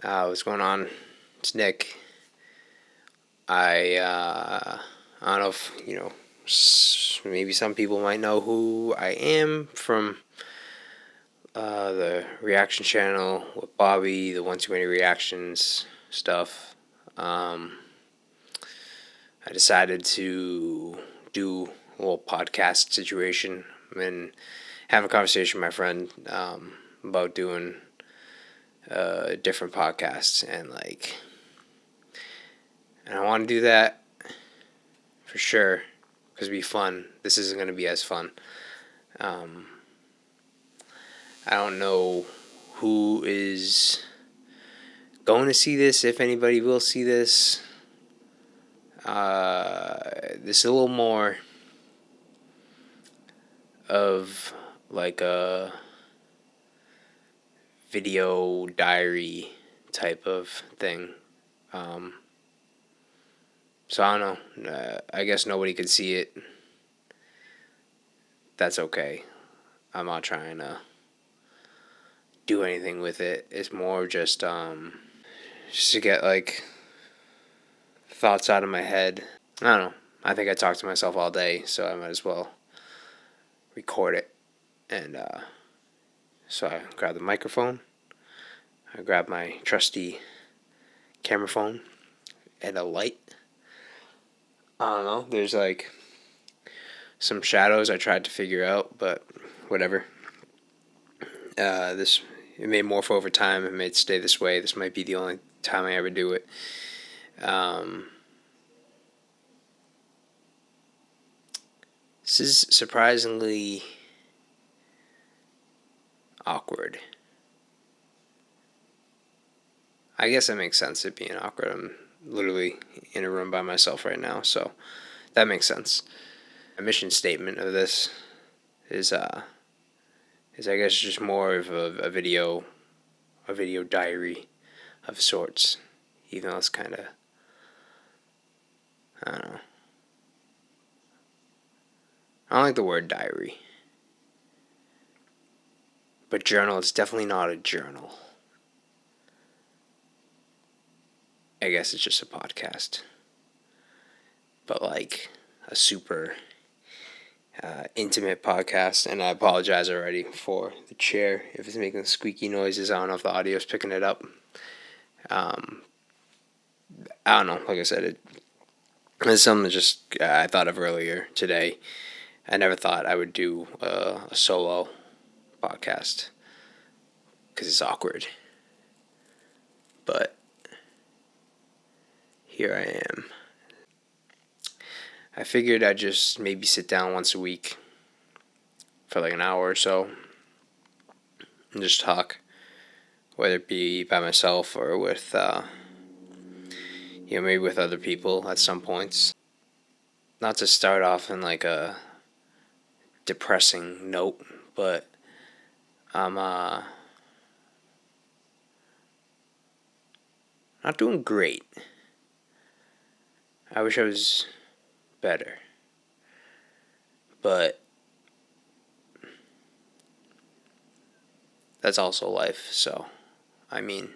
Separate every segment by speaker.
Speaker 1: What's going on? It's Nick. I don't know if maybe some people might know who I am from the reaction channel with Bobby, the One Too Many Reactions stuff. I decided to do a little podcast situation and have a conversation with my friend about doing different podcasts, and I want to do that for sure because it'd be fun. This isn't going to be as fun. I don't know who is going to see this, if anybody will see this. This is a little more of like a video diary type of thing. So I don't know. I guess nobody could see it. That's okay. I'm not trying to do anything with it. It's more just to get thoughts out of my head. I don't know. I think I talk to myself all day, so I might as well record it. And so I grabbed the microphone. I grabbed my trusty camera phone and a light. I don't know. There's some shadows I tried to figure out, but whatever. It may morph over time. It may stay this way. This might be the only time I ever do it. This is surprisingly awkward. I guess that makes sense, it being awkward. I'm literally in a room by myself right now, so that makes sense. A mission statement of this is I guess just more of a video diary of sorts, even though it's kind of, I don't know. I don't like the word diary, but journal is definitely not a journal. I guess it's just a podcast, but a super intimate podcast. And I apologize already for the chair if it's making squeaky noises. I don't know if the audio is picking it up. I don't know. Like I said, it's something just I thought of earlier today. I never thought I would do a solo podcast because it's awkward, but here I am. I figured I'd just maybe sit down once a week for an hour or so and just talk, whether it be by myself or with, maybe with other people at some points. Not to start off in a depressing note, but I'm not doing great. I wish I was better, but that's also life. So, I mean,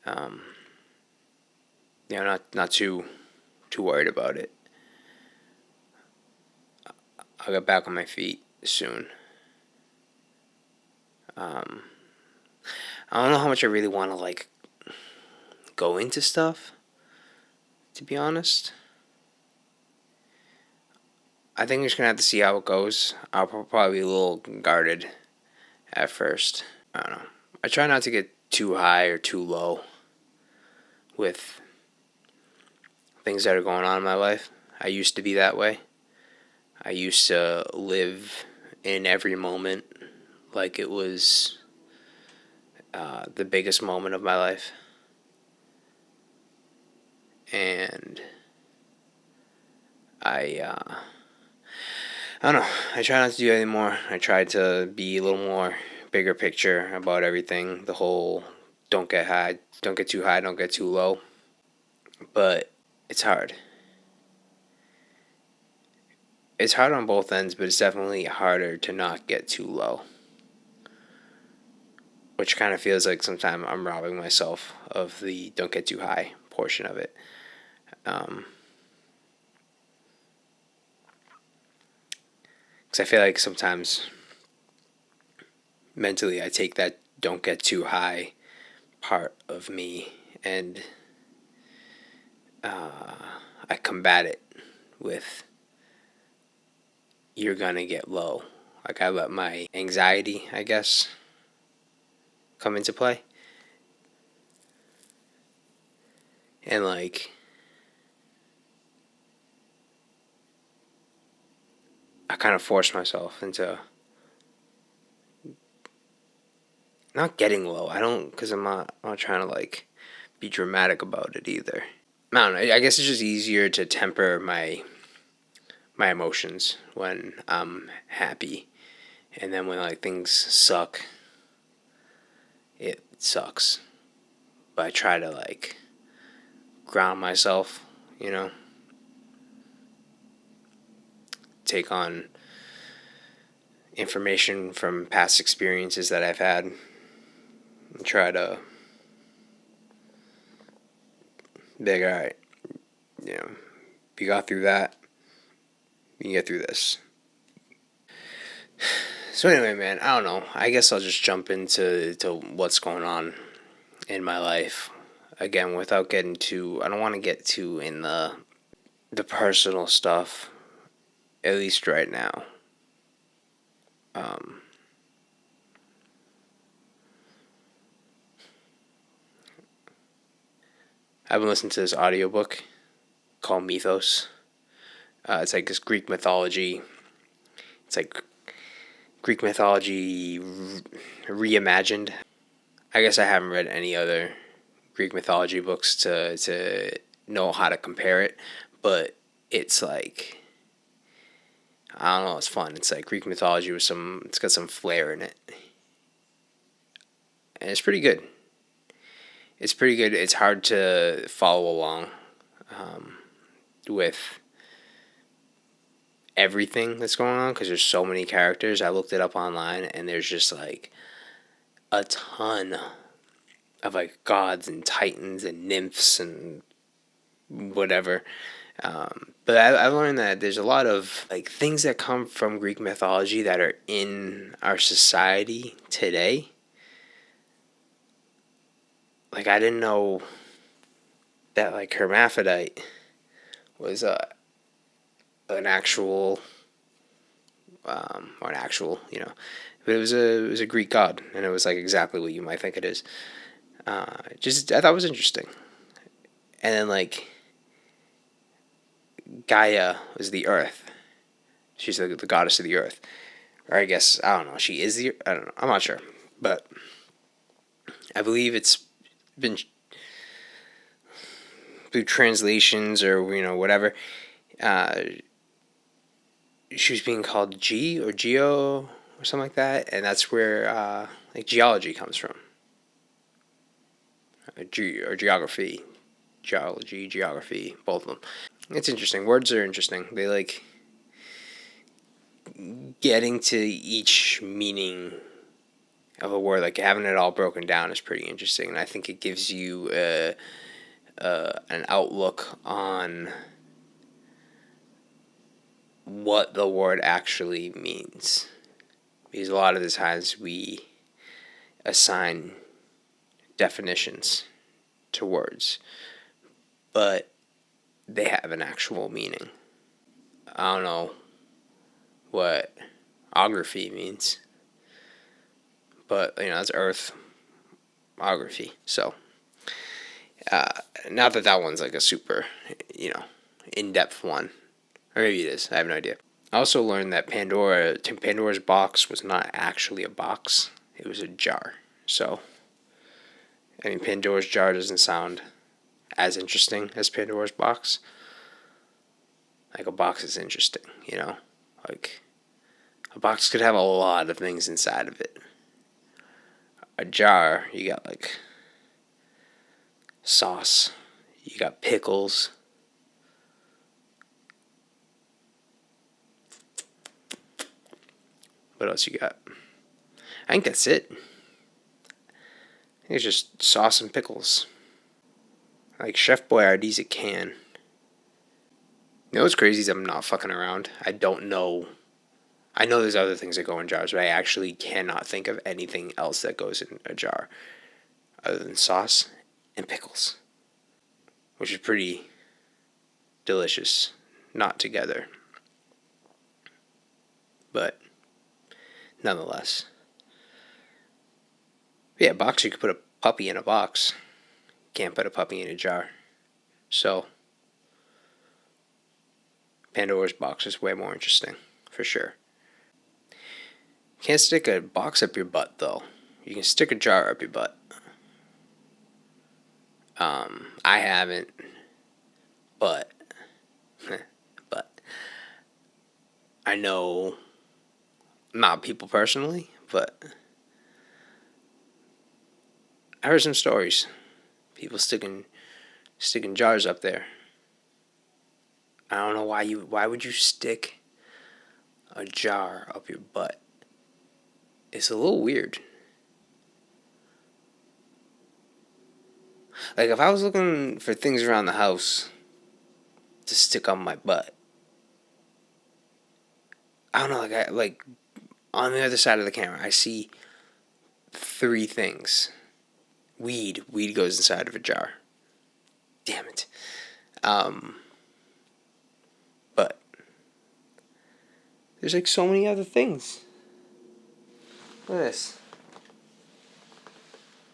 Speaker 1: not too worried about it. I'll get back on my feet soon. I don't know how much I really want to go into stuff, to be honest. I think I'm just gonna have to see how it goes. I'll probably be a little guarded at first. I don't know. I try not to get too high or too low with things that are going on in my life. I used to be that way. I used to live in every moment like it was the biggest moment of my life. And I don't know. I try not to do that anymore. I try to be a little more bigger picture about everything. The whole don't get high, don't get too high, don't get too low. But it's hard. It's hard on both ends, but it's definitely harder to not get too low. which kind of feels like sometimes I'm robbing myself of the don't get too high portion of it. Because I feel like sometimes mentally I take that don't get too high part of me and I combat it with you're gonna get low. Like I let my anxiety, I guess, come into play. And like I kind of force myself into not getting low. I don't, because I'm not trying to like be dramatic about it either. I don't know. I guess it's just easier to temper my emotions when I'm happy, and then when like things suck, it sucks. But I try to like ground myself, you know, take on information from past experiences that I've had and try to be like, all right, you know, if you got through that, you can get through this. So anyway, man, I don't know. I guess I'll just jump into what's going on in my life again without getting too. I don't want to get too in the personal stuff, at least right now. I've been listening to this audiobook called Mythos. It's like this Greek mythology. It's like Greek mythology reimagined. I guess I haven't read any other Greek mythology books to know how to compare it, but it's like I don't know, it's fun. It's like Greek mythology with it's got some flair in it, and it's pretty good. It's pretty good. It's hard to follow along with everything that's going on because there's so many characters. I looked it up online, and there's just like a ton of like gods and titans and nymphs and whatever. But I learned that there's a lot of like things that come from Greek mythology that are in our society today. Like I didn't know that like hermaphrodite was an actual or an actual, you know, but it was a Greek god, and it was like exactly what you might think it is. Just I thought it was interesting, and then like Gaia was the earth. She's the goddess of the earth, or I guess I don't know. She is the I don't know. I'm not sure, but I believe it's been through translations or you know whatever. Uh, she was being called G or Geo or something like that, and that's where like geology comes from, or geography, geography, both of them. It's interesting. Words are interesting. They like getting to each meaning of a word, like having it all broken down, is pretty interesting, and I think it gives you an outlook on what the word actually means. Because a lot of the times we assign definitions to words, but they have an actual meaning. I don't know what ography means, but you know, that's earthography. So, not that that one's like a super, you know, in-depth one. Or maybe it is. I have no idea. I also learned that Pandora's box was not actually a box. It was a jar. So, I mean, Pandora's jar doesn't sound as interesting as Pandora's box. Like, a box is interesting, you know? Like, a box could have a lot of things inside of it. A jar, you got, like, sauce. You got pickles. What else you got? I think that's it. It's just sauce and pickles. Like Chef Boyardee's a can. You know what's crazy is I'm not fucking around. I don't know. I know there's other things that go in jars, but I actually cannot think of anything else that goes in a jar other than sauce and pickles, which is pretty delicious, not together, but nonetheless. Yeah, box, you could put a puppy in a box. Can't put a puppy in a jar. So, Pandora's Box is way more interesting, for sure. Can't stick a box up your butt, though. You can stick a jar up your butt. I haven't, but but I know not people personally, but I heard some stories. People sticking jars up there. I don't know why would you stick a jar up your butt? It's a little weird. Like if I was looking for things around the house to stick on my butt, I don't know, like on the other side of the camera, I see 3 things. Weed goes inside of a jar. Damn it. But there's like so many other things. Look at this.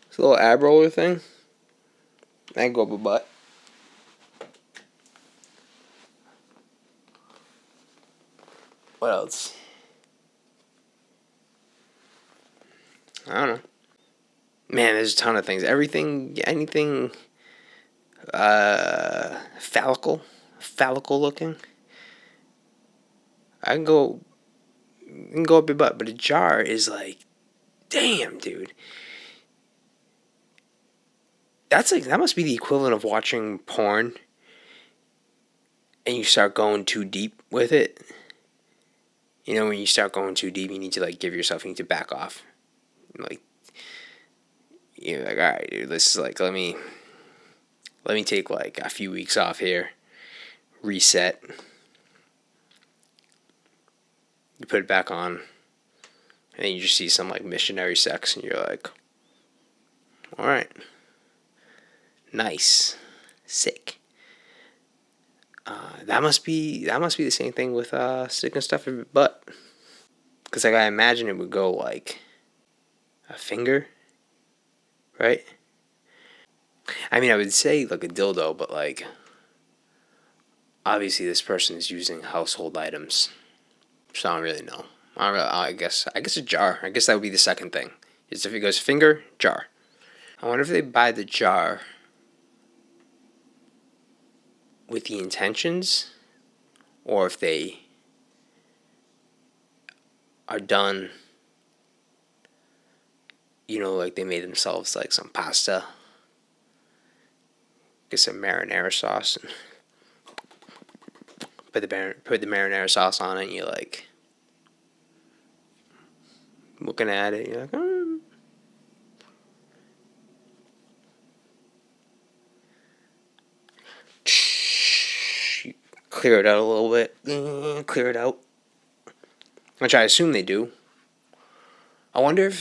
Speaker 1: This little ab roller thing. That can go up a butt. What else? I don't know. Man, there's a ton of things. Anything phallical looking. I can go up your butt, but a jar is like, damn, dude. That must be the equivalent of watching porn and you start going too deep with it. You know, when you start going too deep, you need to you need to back off. Like, you're like, all right, dude, this is like, let me take like a few weeks off here, reset. You put it back on, and then you just see some like missionary sex, and you're like, all right, nice, sick. That must be the same thing with sticking stuff in your butt, because like I imagine it would go like a finger, right? I mean, I would say like a dildo, but like obviously this person is using household items, so I don't really know. I guess a jar. I guess that would be the second thing. Is if it goes finger, jar. I wonder if they buy the jar with the intentions, or if they are done. You know, like they made themselves like some pasta, get some marinara sauce, and put the marinara sauce on it. And you're like looking at it. You're like, You clear it out a little bit. Clear it out, which I assume they do. I wonder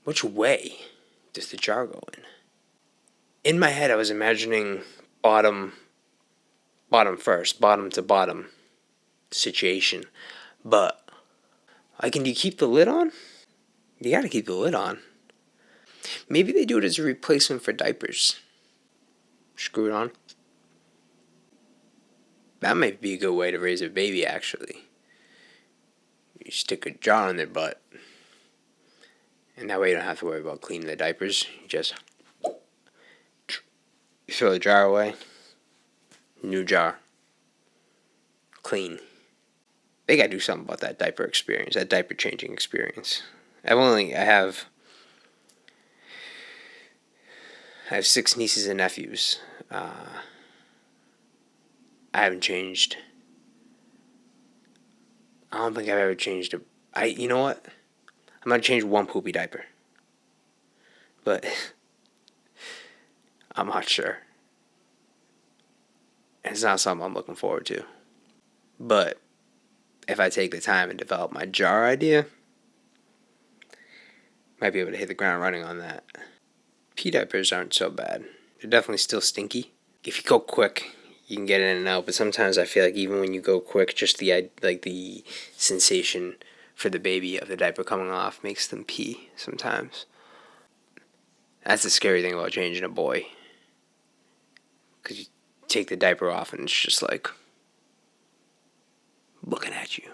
Speaker 1: which way does the jar go in? In my head, I was imagining bottom first, bottom to bottom situation. But, do you keep the lid on? You gotta keep the lid on. Maybe they do it as a replacement for diapers. Screw it on. That might be a good way to raise a baby, actually. You stick a jar in their butt. And that way you don't have to worry about cleaning the diapers. You just throw the jar away. New jar. Clean. They gotta do something about that diaper experience, that diaper changing experience. I have 6 nieces and nephews. I haven't changed. I don't think I've ever changed you know what? I might change one poopy diaper. But I'm not sure. And it's not something I'm looking forward to. But if I take the time and develop my jar idea, might be able to hit the ground running on that. Pee diapers aren't so bad. They're definitely still stinky. If you go quick, you can get in and out. But sometimes I feel like even when you go quick, just the sensation for the baby of the diaper coming off makes them pee sometimes. That's the scary thing about changing a boy. Because you take the diaper off and it's just like looking at you.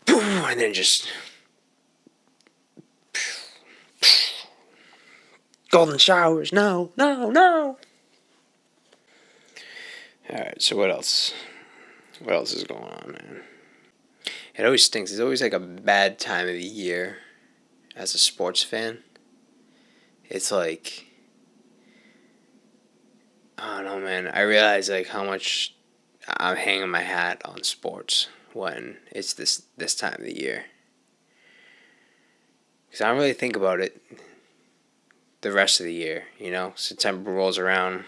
Speaker 1: And then just golden showers. No. Alright, so what else? What else is going on, man? It always stinks. It's always like a bad time of the year as a sports fan. It's like, I don't know, man. I realize like how much I'm hanging my hat on sports when it's this time of the year. Because I don't really think about it the rest of the year, you know? September rolls around.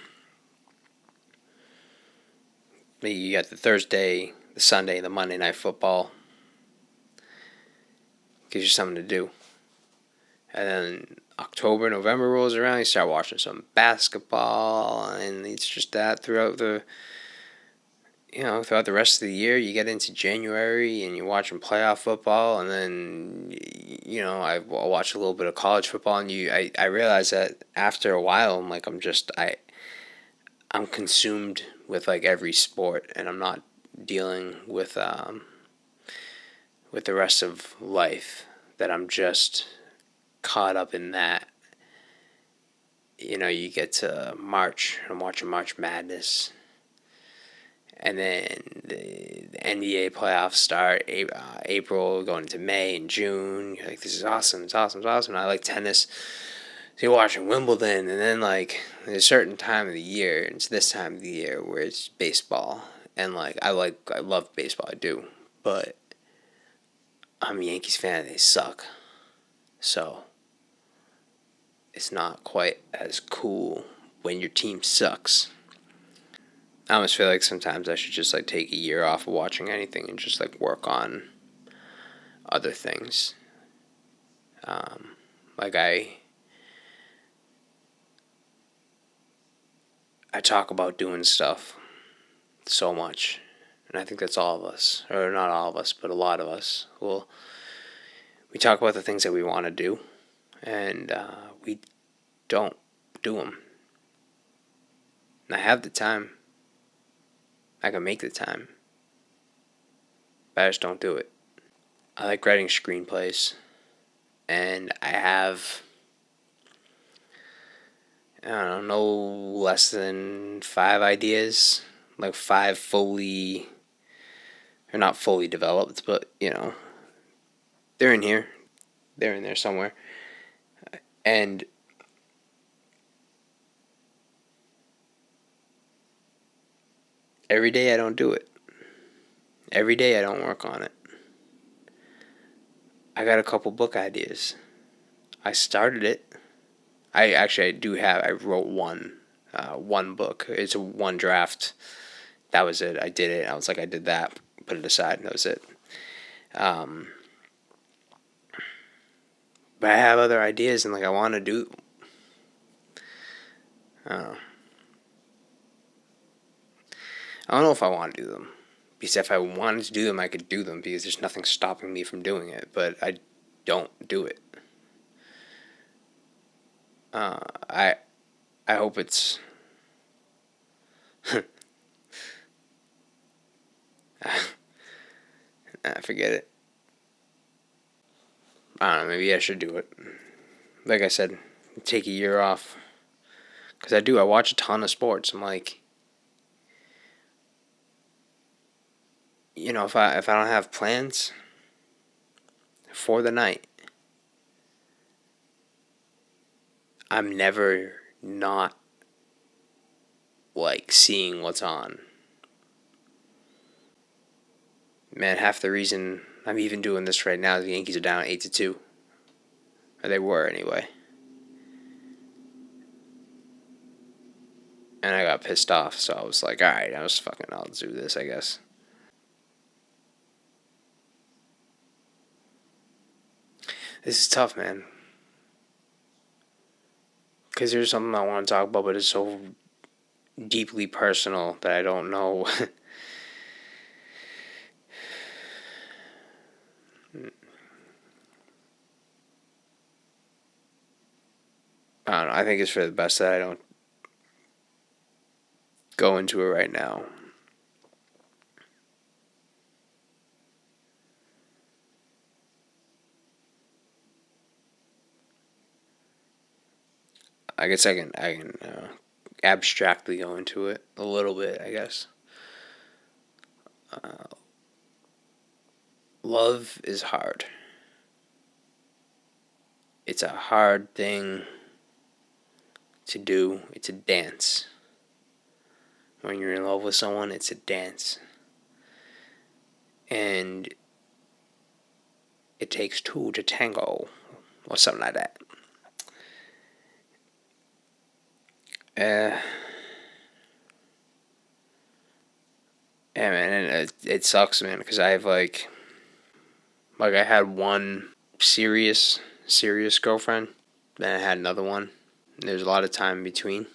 Speaker 1: You got the Thursday, the Sunday, the Monday night football. Gives you something to do. And then October, November rolls around, you start watching some basketball, and it's just that throughout the rest of the year. You get into January and you're watching playoff football, and then I watch a little bit of college football, and I realize that after a while I'm consumed with like every sport, and I'm not dealing with the rest of life, that I'm just caught up in that. You get to March, I'm watching March Madness, and then the NBA playoffs start, April going into May and June. You're like, this is awesome, it's awesome. I like tennis. So you're watching Wimbledon, and then like there's a certain time of the year, and it's this time of the year where it's baseball. And like I love baseball, I do. But I'm a Yankees fan, they suck. So it's not quite as cool when your team sucks. I almost feel like sometimes I should just like take a year off of watching anything and just like work on other things. Like I talk about doing stuff so much, and I think that's all of us, or not all of us, but a lot of us. Well, we talk about the things that we want to do, and we don't do them. And I have the time. I can make the time, but I just don't do it. I like writing screenplays, and I have, I don't know, no less than 5 ideas, like 5 fully, or not fully developed, but they're in here, they're in there somewhere, and every day I don't do it. Every day I don't work on it. I got a couple book ideas. I started it. I do have. I wrote one book. It's a one draft. That was it. I did it. I was like, I did that. Put it aside. That was it. But I have other ideas, and like I want to do. I don't know if I want to do them. Because if I wanted to do them, I could do them, because there's nothing stopping me from doing it. But I don't do it. I hope it's. Forget it. I don't know. Maybe I should do it. Like I said, take a year off. Because I do. I watch a ton of sports. I'm like, if I don't have plans for the night, I'm never not like seeing what's on. Man, half the reason I'm even doing this right now is the Yankees are down 8-2. Or they were anyway. And I got pissed off, so I was like, alright, I'll do this, I guess. This is tough, man. Because there's something I want to talk about, but it's so deeply personal that I don't know. I don't know. I think it's for the best that I don't go into it right now. I guess I can abstractly go into it a little bit, I guess. Love is hard. It's a hard thing to do. It's a dance. When you're in love with someone, it's a dance. And it takes two to tango, or something like that. Yeah, man, and it sucks, man, because I have like I had one serious girlfriend, then I had another one. There's a lot of time in between,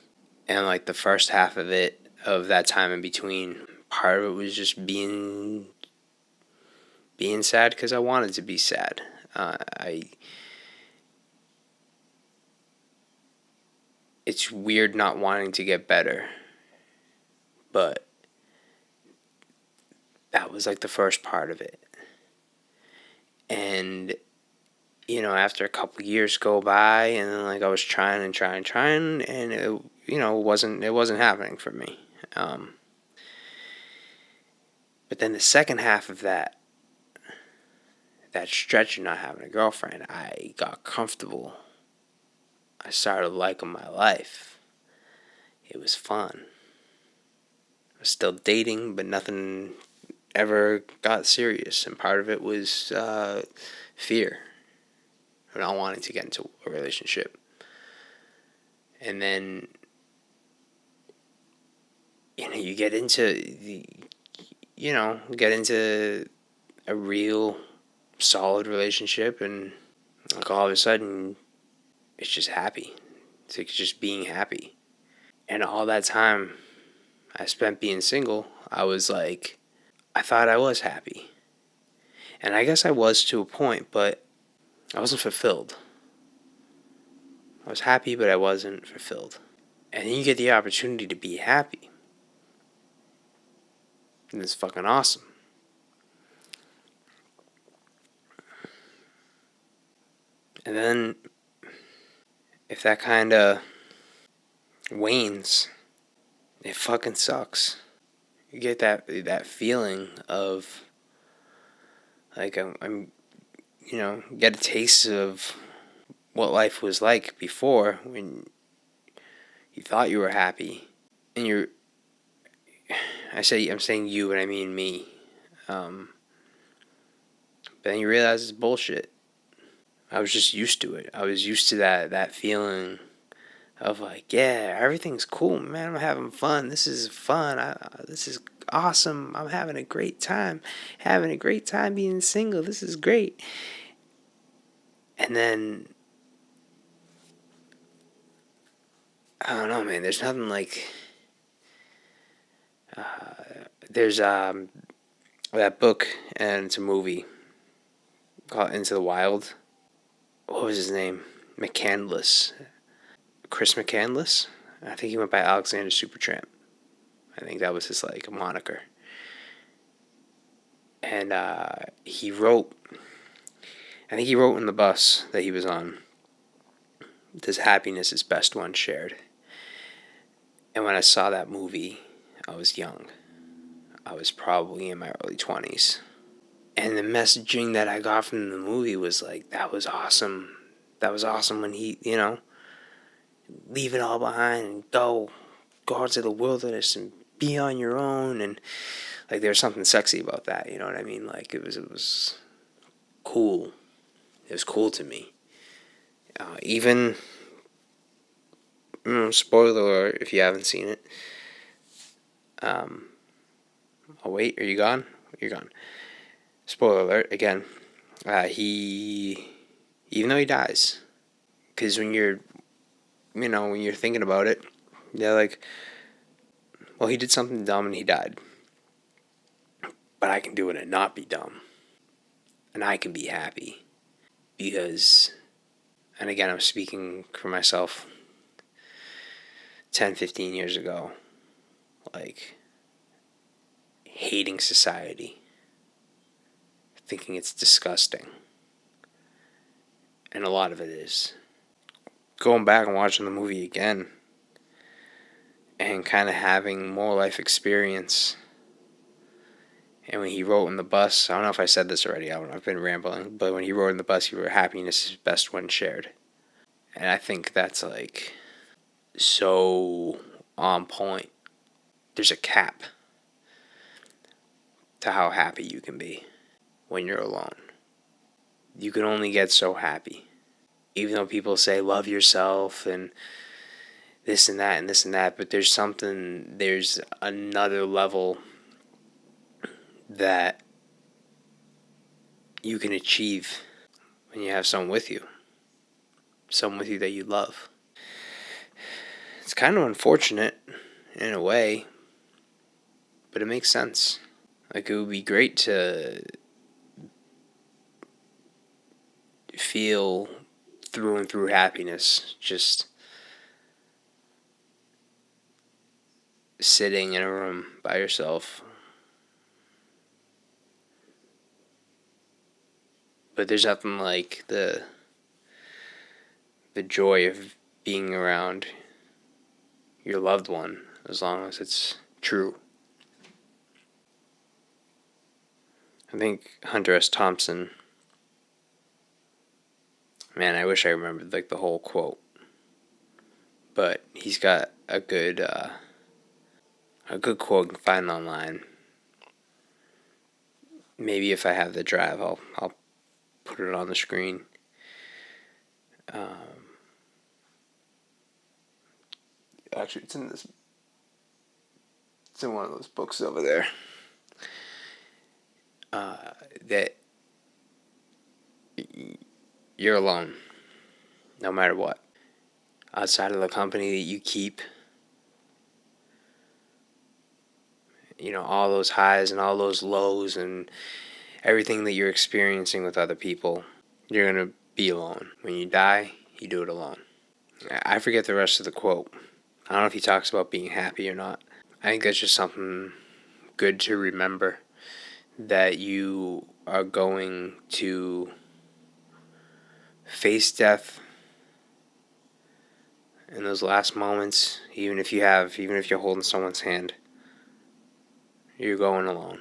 Speaker 1: and like the first half of that time in between, part of it was just being sad because I wanted to be sad. It's weird not wanting to get better, but that was like the first part of it. And after a couple years go by, and then like I was trying, and it wasn't happening for me. But then the second half of that stretch of not having a girlfriend, I got comfortable. I started liking my life. It was fun. I was still dating, but nothing ever got serious. And part of it was fear of not wanting to get into a relationship. And then, you get into a real solid relationship, and like all of a sudden it's just happy. It's like just being happy. And all that time I spent being single, I was like, I thought I was happy. And I guess I was to a point, but I wasn't fulfilled. I was happy, but I wasn't fulfilled. And then you get the opportunity to be happy. And it's fucking awesome. And then, if that kind of wanes, it fucking sucks. You get that feeling of like I'm get a taste of what life was like before when you thought you were happy, and I'm saying you, but I mean me. But then you realize it's bullshit. I was just used to it. I was used to that feeling of like, yeah, everything's cool, man. I'm having fun. This is fun. This is awesome. I'm having a great time. Having a great time being single. This is great. And then, I don't know, man. There's nothing like. There's that book, and it's a movie called Into the Wild. What was his name? McCandless. Chris McCandless? I think he went by Alexander Supertramp. I think that was his like moniker. And he wrote in the bus that he was on, "This happiness is best when shared." And when I saw that movie, I was young. I was probably in my early 20s. And the messaging that I got from the movie was like, that was awesome. That was awesome when he, leave it all behind and go out to the wilderness and be on your own, and like there's something sexy about that, you know what I mean? Like it was cool. It was cool to me. Even spoiler alert if you haven't seen it. Oh wait, are you gone? You're gone. Spoiler alert again. He, even though he dies, because when you're thinking about it, they're like, well, he did something dumb and he died, but I can do it and not be dumb, and I can be happy because, and again, I'm speaking for myself. 10, 15 years ago, like hating society, thinking it's disgusting, and a lot of it is. Going back and watching the movie again and kind of having more life experience. And when he wrote in the bus, I don't know if I said this already, I've been rambling, but when he wrote in the bus, he wrote, happiness is best when shared. And I think that's like so on point. There's a cap to how happy you can be when you're alone. You can only get so happy. Even though people say love yourself and this and that and this and that, but there's another level that you can achieve when you have someone with you that you love. It's kind of unfortunate in a way, but it makes sense. Like it would be great to feel through and through happiness just sitting in a room by yourself. But there's nothing like the joy of being around your loved one, as long as it's true. I think Hunter S. Thompson, man, I wish I remembered like the whole quote, but he's got a good quote you can find online. Maybe if I have the drive, I'll put it on the screen. Actually, it's in one of those books over there. That you're alone, no matter what. Outside of the company that you keep, all those highs and all those lows and everything that you're experiencing with other people, you're going to be alone. When you die, you do it alone. I forget the rest of the quote. I don't know if he talks about being happy or not. I think that's just something good to remember, that you are going to face death in those last moments, even if you're holding someone's hand, you're going alone.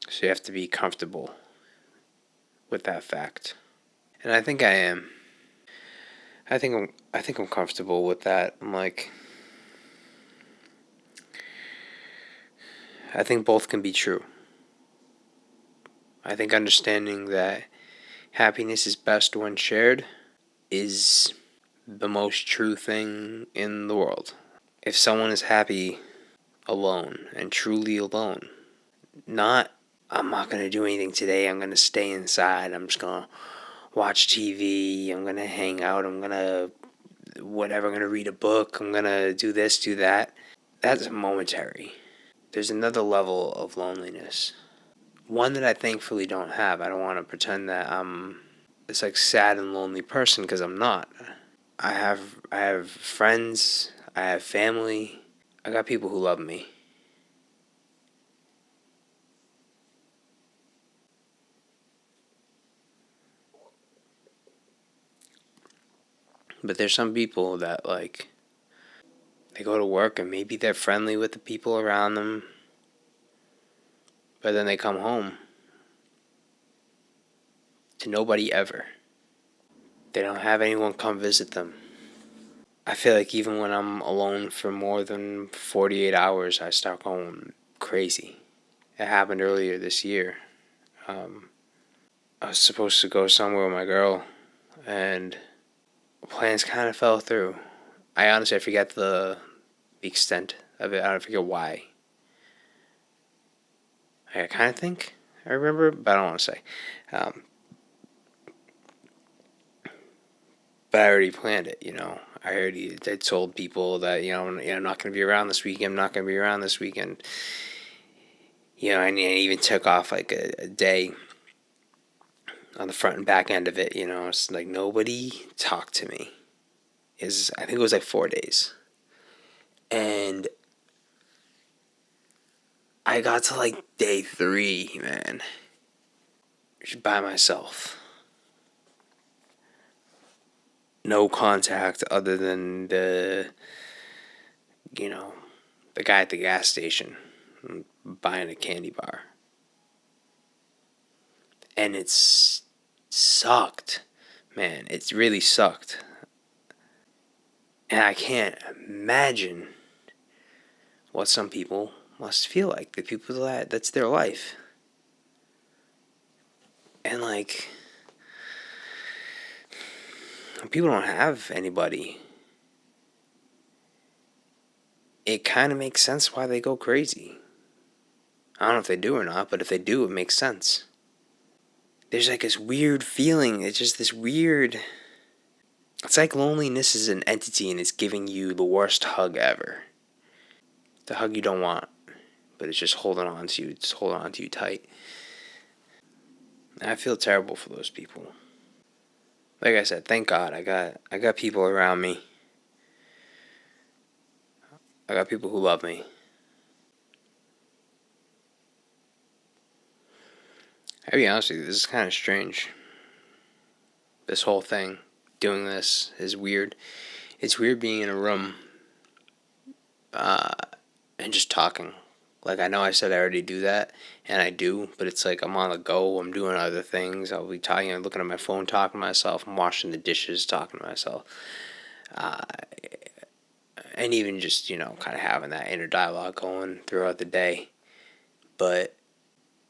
Speaker 1: So you have to be comfortable with that fact. And I think I am. I think I'm comfortable with that. I think both can be true. I think understanding that happiness is best when shared is the most true thing in the world. If someone is happy alone and truly alone, I'm not going to do anything today, I'm going to stay inside, I'm just going to watch TV, I'm going to hang out, I'm going to read a book, I'm going to do this, do that. That's momentary. There's another level of loneliness. One that I thankfully don't have. I don't want to pretend that I'm this sad and lonely person, because I'm not. I have friends, I have family, I got people who love me. But there's some people that they go to work and maybe they're friendly with the people around them, but then they come home to nobody ever. They don't have anyone come visit them. I feel like even when I'm alone for more than 48 hours, I start going crazy. It happened earlier this year. Um, I was supposed to go somewhere with my girl, and plans kind of fell through. I forget the extent of it. I don't forget why. I kind of think I remember, but I don't want to say. Um, but I already planned it, you know. I told people that, I'm not going to be around this weekend. I'm not going to be around this weekend. I even took off like a day on the front and back end of it. It's like nobody talked to me. I think it was like 4 days, and I got to like day 3, man, just by myself. No contact other than you know, the guy at the gas station buying a candy bar. And it's sucked, man. It's really sucked. And I can't imagine what some people must feel like. The people that's their life. And like, people don't have anybody. It kind of makes sense why they go crazy. I don't know if they do or not, but if they do, it makes sense. There's like this weird feeling. It's just this weird. It's like loneliness is an entity and it's giving you the worst hug ever. The hug you don't want, but it's just holding on to you. It's holding on to you tight. And I feel terrible for those people. Like I said, thank God I got people around me. I got people who love me. I'll be honest with you, this is kind of strange. This whole thing, doing this, is weird. It's weird being in a room and just talking. Like, I know I said I already do that, and I do, but it's like I'm on the go, I'm doing other things. I'll be talking, I'm looking at my phone, talking to myself, I'm washing the dishes, talking to myself. And even just, kind of having that inner dialogue going throughout the day. But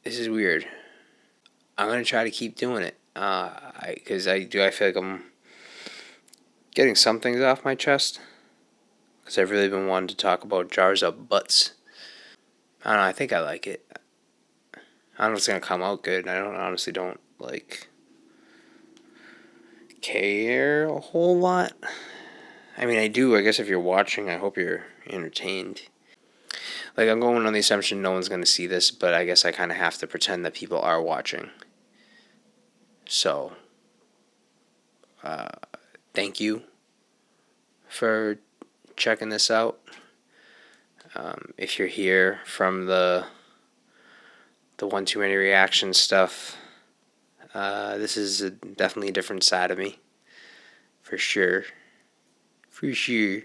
Speaker 1: this is weird. I'm going to try to keep doing it. Because I feel like I'm getting some things off my chest. Because I've really been wanting to talk about jars of butts. I don't know, I think I like it. I don't know if it's going to come out good. I honestly don't, care a whole lot. I mean, I do. I guess if you're watching, I hope you're entertained. Like, I'm going on the assumption no one's going to see this, but I guess I kind of have to pretend that people are watching. So, thank you for checking this out. If you're here from the one too many reaction stuff, this is definitely a different side of me. For sure. For sure.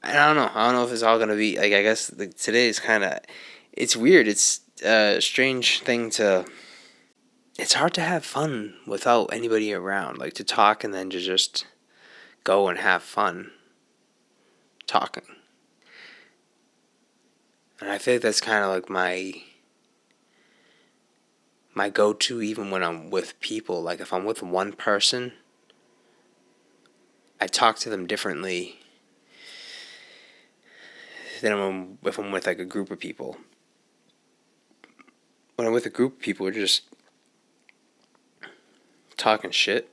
Speaker 1: And I don't know. I don't know if it's all going to be, I guess today is kind of, it's weird. It's a strange thing to, it's hard to have fun without anybody around. Like, to talk and then to just go and have fun talking. And I feel like that's kind of like my go-to even when I'm with people. Like, if I'm with one person, I talk to them differently than if I'm with, like, a group of people. When I'm with a group of people, we're just talking shit,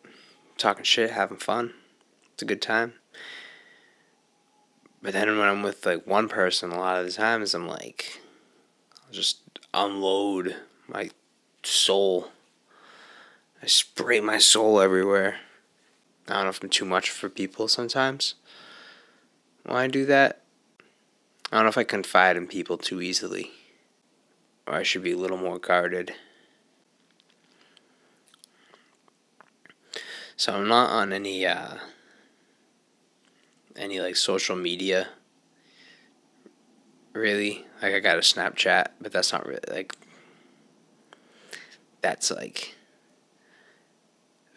Speaker 1: having fun. It's a good time. But then when I'm with, like, one person, a lot of the times I'm like, I'll just unload my soul. I spray my soul everywhere. I don't know if I'm too much for people sometimes when I do that. I don't know if I confide in people too easily, or I should be a little more guarded. So I'm not on any like social media, really. Like, I got a Snapchat, but that's not really like, that's like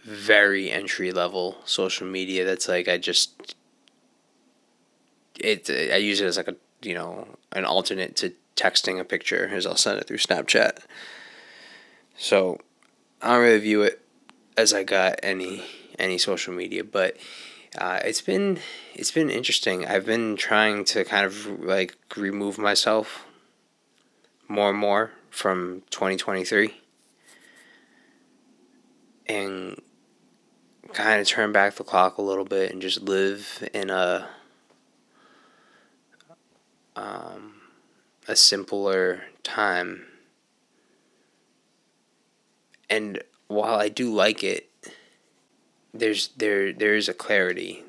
Speaker 1: very entry level social media. That's like, I just I use it as like a, an alternate to texting a picture, as I'll send it through Snapchat. So I don't really view it as I got any social media, but it's been interesting. I've been trying to kind of like remove myself more and more from 2023 and kind of turn back the clock a little bit and just live in a simpler time. And while I do like it, there's a clarity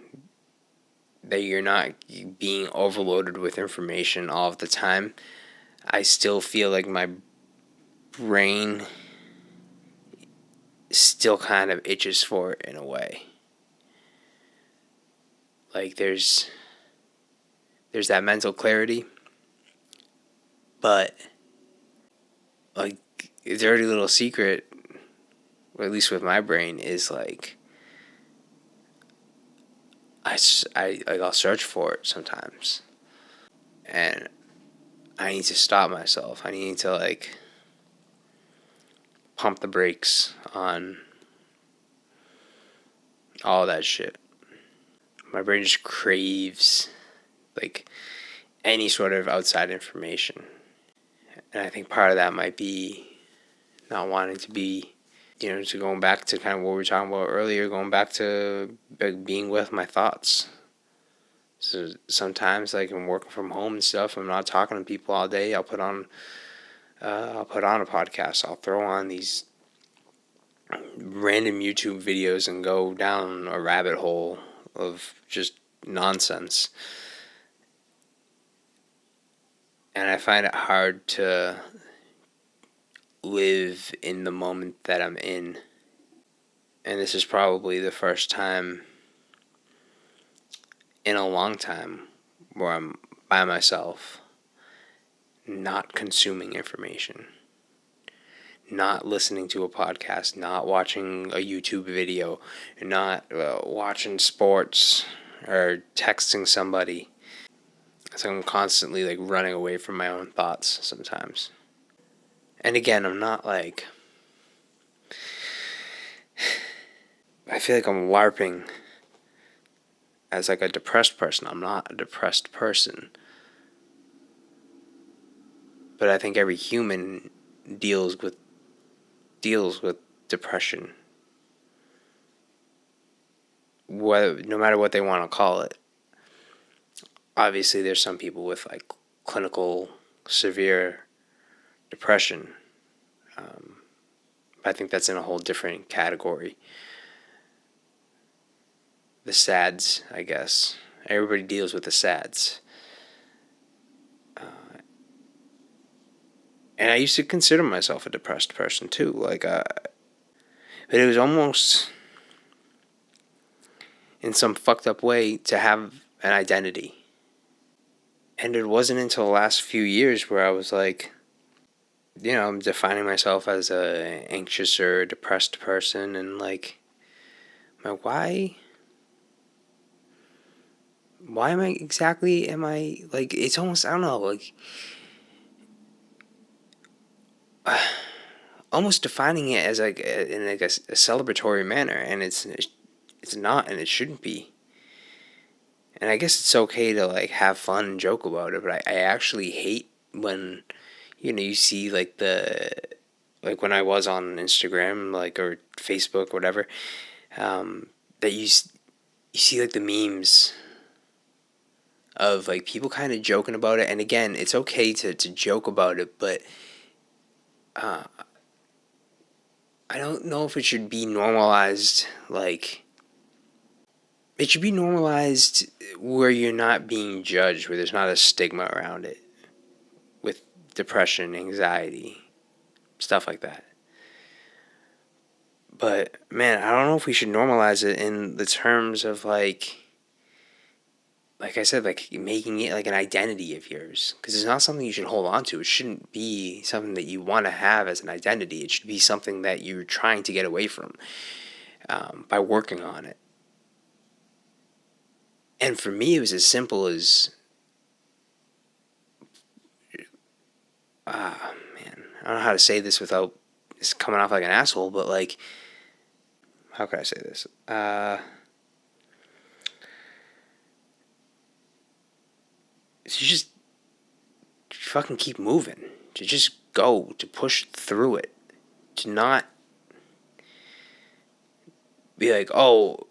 Speaker 1: that you're not being overloaded with information all of the time. I still feel like my brain still kind of itches for it in a way. Like there's that mental clarity, but like a dirty little secret, or at least with my brain, is like I'll search for it sometimes, and I need to stop myself. I need to like pump the brakes on all that shit. My brain just craves like any sort of outside information, and I think part of that might be not wanting to be, to going back to kind of what we were talking about earlier, going back to being with my thoughts. So sometimes, like, I'm working from home and stuff, I'm not talking to people all day, I'll put on a podcast. I'll throw on these random YouTube videos and go down a rabbit hole of just nonsense. And I find it hard to live in the moment that I'm in. And this is probably the first time in a long time where I'm by myself, not consuming information, not listening to a podcast, not watching a YouTube video, not watching sports or texting somebody. So I'm constantly like running away from my own thoughts sometimes. And again, I'm not like, I feel like I'm LARPing as like a depressed person. I'm not a depressed person. But I think every human deals with depression, no matter what they want to call it. Obviously, there's some people with like clinical severe depression. I think that's in a whole different category. The SADs, I guess. Everybody deals with the SADs. And I used to consider myself a depressed person too. But it was almost in some fucked up way to have an identity. And it wasn't until the last few years where I was like, I'm defining myself as a anxious or depressed person, and like, why am I like, it's almost, I don't know, like, almost defining it as like in like a celebratory manner, and it's not, and it shouldn't be. And I guess it's okay to like have fun and joke about it, but I actually hate when you see like when I was on Instagram, like, or Facebook, or whatever, that you see like the memes of like people kind of joking about it. And again, it's okay to joke about it, but I don't know if it should be normalized. Like, it should be normalized where you're not being judged, where there's not a stigma around it with depression, anxiety, stuff like that. But man, I don't know if we should normalize it in the terms of like I said, like making it like an identity of yours, because it's not something you should hold on to. It shouldn't be something that you want to have as an identity. It should be something that you're trying to get away from by working on it. And for me, it was as simple as man, I don't know how to say this without it's coming off like an asshole, but like, how can I say this? To just fucking keep moving, to just go, to push through it, to not be like, oh,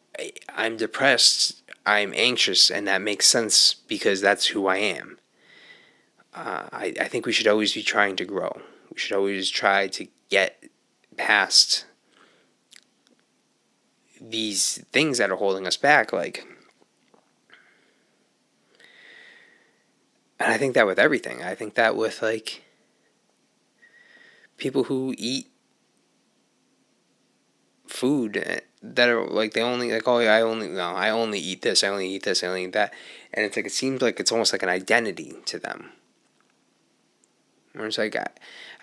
Speaker 1: I'm depressed, I'm anxious, and that makes sense because that's who I am. I think we should always be trying to grow. We should always try to get past these things that are holding us back. Like, and I think that with everything. I think that with like people who eat food that are like they only like, oh, I only eat this, I only eat this, I only eat that, and it's like it seems like it's almost like an identity to them. Where it's like, I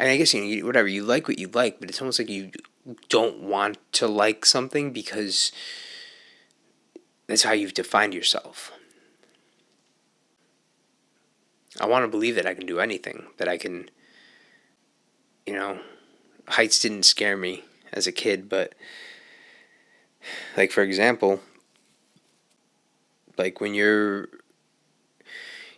Speaker 1: mean, I guess whatever you like, what you like, but it's almost like you don't want to like something because that's how you've defined yourself. I want to believe that I can do anything, that I can, you know, heights didn't scare me as a kid, but like for example, like when you're,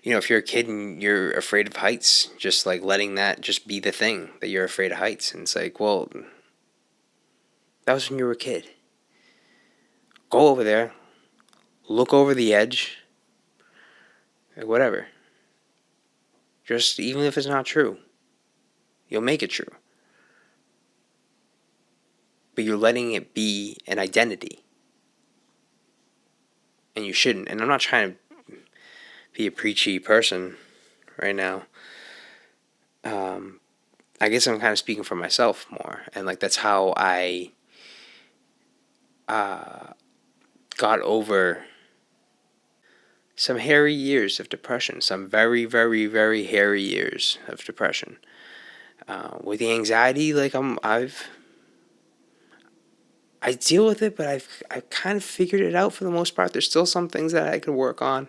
Speaker 1: if you're a kid and you're afraid of heights, just like letting that just be the thing that you're afraid of heights. And it's like, well, that was when you were a kid. Go over there, look over the edge, like whatever. Just even if it's not true, you'll make it true. But you're letting it be an identity. And you shouldn't. And I'm not trying to be a preachy person right now. I guess I'm kind of speaking for myself more. And like that's how I got over some hairy years of depression. Some very, very, very hairy years of depression. With the anxiety, like I deal with it, but I've kind of figured it out for the most part. There's still some things that I could work on,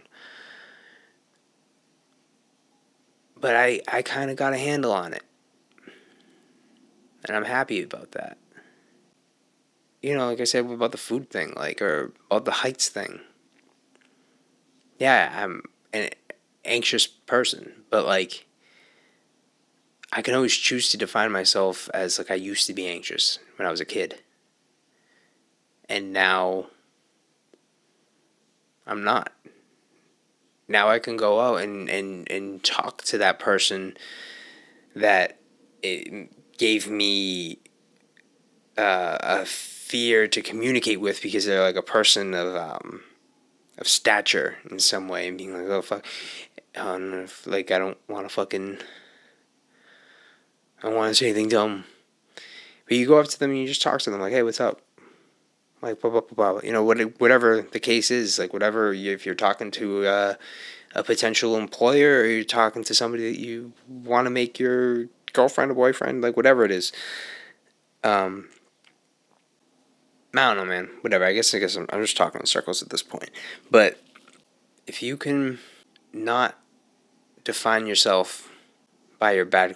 Speaker 1: but I kind of got a handle on it, and I'm happy about that. Like I said about the food thing, like or about the heights thing. Yeah, I'm an anxious person, but like I can always choose to define myself as like I used to be anxious when I was a kid. And now I'm not. Now I can go out and talk to that person that it gave me a fear to communicate with because they're like a person of stature in some way, and being like, oh fuck, like I don't want to say anything dumb, but you go up to them and you just talk to them like, hey, what's up? Like blah blah blah blah. Whatever the case is, like whatever. If you're talking to a potential employer, or you're talking to somebody that you want to make your girlfriend or boyfriend, like whatever it is. I don't know, man. Whatever. I guess I'm just talking in circles at this point. But if you can not define yourself by your bad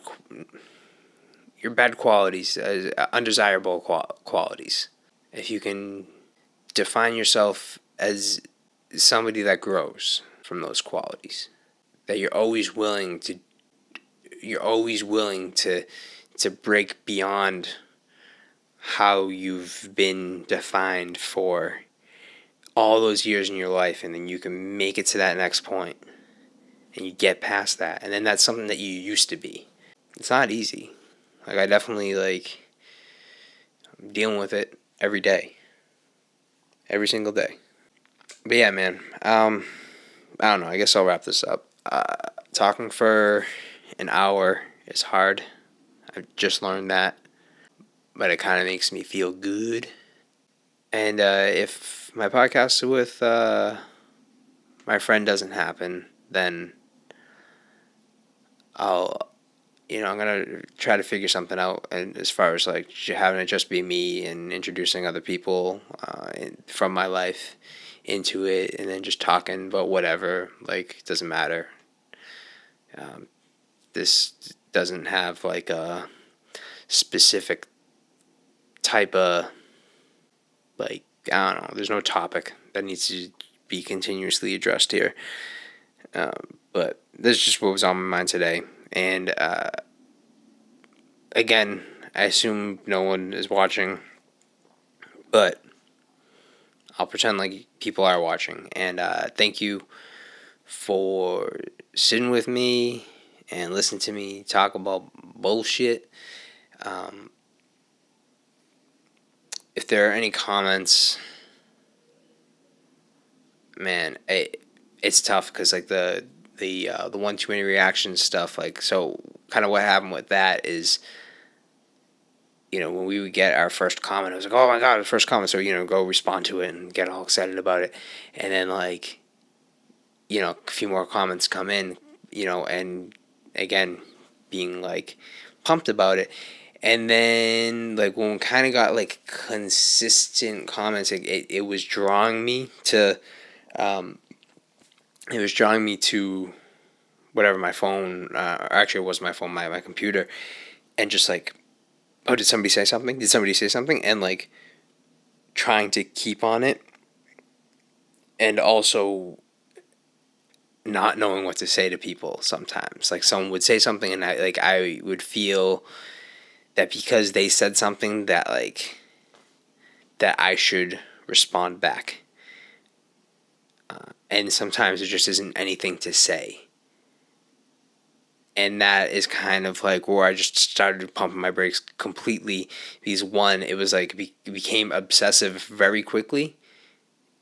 Speaker 1: qualities, as undesirable qualities, if you can define yourself as somebody that grows from those qualities, that you're always willing to break beyond how you've been defined for all those years in your life, and then you can make it to that next point and you get past that, and then that's something that you used to be. It's not easy. Like I definitely I'm dealing with it every day, every single day. But yeah, man, I don't know, I guess I'll wrap this up. Talking for an hour is hard. I've just learned that, but it kind of makes me feel good. And if my podcast with my friend doesn't happen, then I'm gonna try to figure something out. And as far as like having it just be me and introducing other people from my life into it, and then just talking about whatever, like it doesn't matter. This doesn't have like a specific type of, like, I don't know, there's no topic that needs to be continuously addressed here. But this is just what was on my mind today. And again, I assume no one is watching, but I'll pretend like people are watching. And thank you for sitting with me and listening to me talk about bullshit. If there are any comments, man, it's tough because like the one too many reactions stuff. Like, so kind of what happened with that is, when we would get our first comment, it was like, oh my god, the first comment. So go respond to it and get all excited about it, and then like, a few more comments come in, and again, being like pumped about it. And then, like, when we kind of got, like, consistent comments, it was drawing me to, whatever my phone, or actually it was my phone, my computer, and just, like, oh, did somebody say something? Did somebody say something? And, like, trying to keep on it, and also not knowing what to say to people sometimes. Like, someone would say something, and I would feel that because they said something that, like, that I should respond back. And sometimes there just isn't anything to say. And that is kind of like where I just started pumping my brakes completely. Because one, it was like it became obsessive very quickly.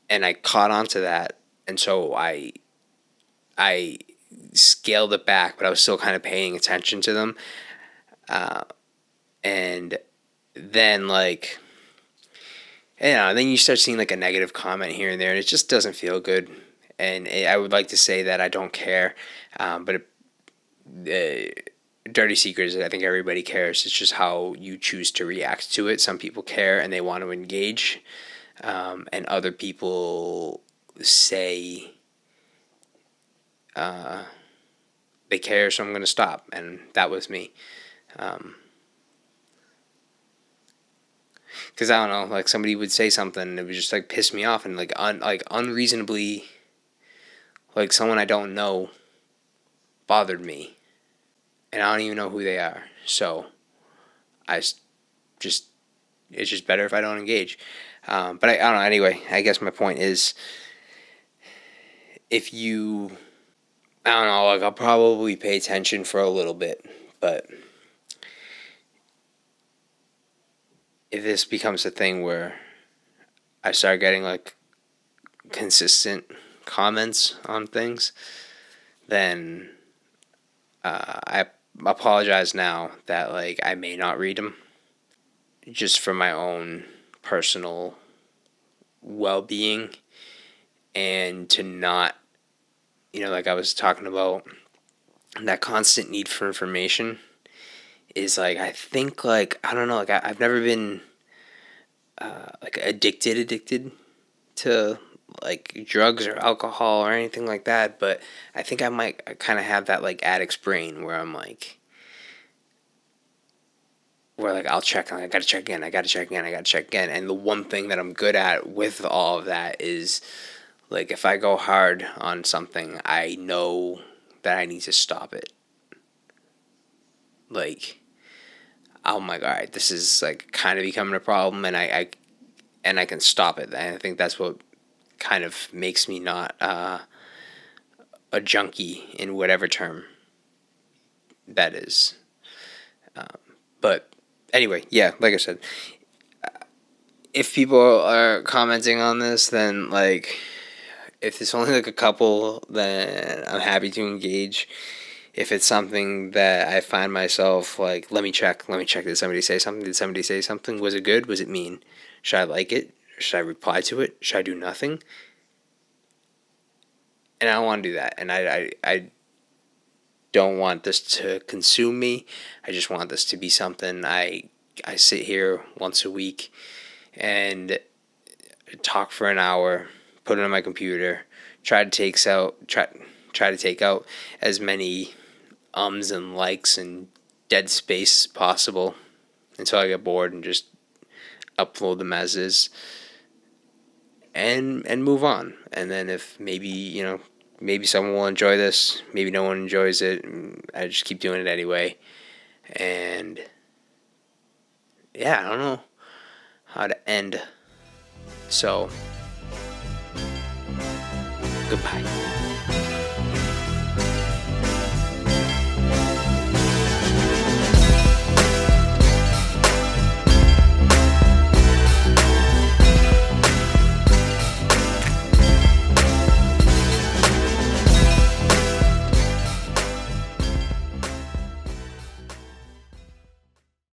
Speaker 1: And I caught on to that. And so I scaled it back, but I was still kind of paying attention to them. And then, like, then you start seeing, like, a negative comment here and there, and it just doesn't feel good. And I would like to say that I don't care, but dirty secret is I think everybody cares. It's just how you choose to react to it. Some people care and they want to engage, and other people say they care, so I'm going to stop. And that was me. Because I don't know, like, somebody would say something and it would just, like, piss me off, and like unreasonably, like, someone I don't know bothered me, and I don't even know who they are. So it's just better if I don't engage. But I don't know. Anyway, I guess my point is, if you, I don't know, like, I'll probably pay attention for a little bit, but if this becomes a thing where I start getting, like, consistent comments on things, then I apologize now that, like, I may not read them, just for my own personal well-being, and to not, like I was talking about, that constant need for information is, like, I think, like, I don't know, like, I've never been like addicted to, like, drugs or alcohol or anything like that, but I think I might kind of have that, like, addict's brain where I'm like, I'll check, and I gotta check again, and the one thing that I'm good at with all of that is, like, if I go hard on something, I know that I need to stop it. Like, I'm like, all right, this is, like, kind of becoming a problem, and I can stop it. And I think that's what kind of makes me not a junkie in whatever term that is. But anyway, yeah, like I said, if people are commenting on this, then, like, if it's only, like, a couple, then I'm happy to engage. If it's something that I find myself, like, let me check, did somebody say something? Was it good? Was it mean? Should I like it? Should I reply to it? Should I do nothing? And I don't want to do that. And I don't want this to consume me. I just want this to be something I sit here once a week and talk for an hour, put it on my computer, try to take out as many ums and likes and dead space possible until I get bored and just upload them as is and move on. And then if maybe someone will enjoy this, maybe no one enjoys it, I just keep doing it anyway. And yeah, I don't know how to end. So, goodbye.